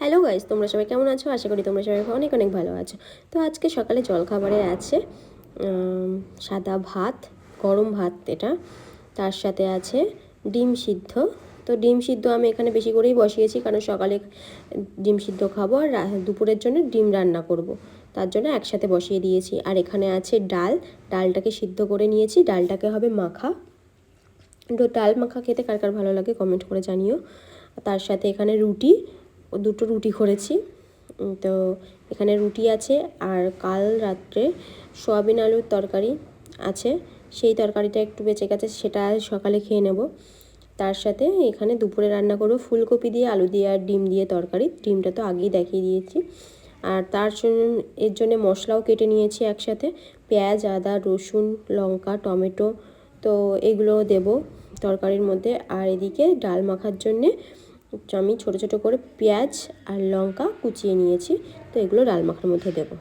Hello guys, তোমরা সবাই কেমন আছো? আশা করি তোমরা সবাই অনেক অনেক ভালো আছো। তো আজকে সকালে জলখাবারে আছে সাদা ভাত, গরম ভাত এটা। তার সাথে আছে ডিম সিদ্ধ। তো ডিম সিদ্ধ আমি এখানে বেশি করেই বসিয়েছি, কারণ সকালে ডিম সিদ্ধ খাবো আর দুপুরের জন্য ডিম রান্না করব। তার জন্য একসাথে বসিয়ে দিয়েছি। আর এখানে আছে ডাল, ডালটাকে সিদ্ধ করে নিয়েছি, ডালটাকে হবে মাখা। তো ডাল মাখা খেতে কার কার ভালো লাগে কমেন্ট করে জানিও। তার সাথে এখানে রুটি, দুটো রুটি করেছি। তো এখানে রুটি আছে, আর কাল রাত্রে সয়াবিন আলুর তরকারি আছে, সেই তরকারিটা একটু বেঁচে গেছে, সেটা সকালে খেয়ে নেব। তার সাথে এখানে দুপুরে রান্না করব ফুলকপি দিয়ে, আলু দিয়ে আর ডিম দিয়ে তরকারি। ডিমটা তো আগেই দেখিয়ে দিয়েছি। আর তার জন্য এর জন্য মশলাও কেটে নিয়েছি একসাথে, পেঁয়াজ, আদা, রসুন, লঙ্কা, টমেটো, তো এগুলো দেব তরকারির মধ্যে। আর এদিকে ডাল মাখার জন্যে আমি ছোটো ছোটো করে পেঁয়াজ আর লঙ্কা কুচিয়ে নিয়েছি, তো এগুলো ডাল মাখার মধ্যে দেবো।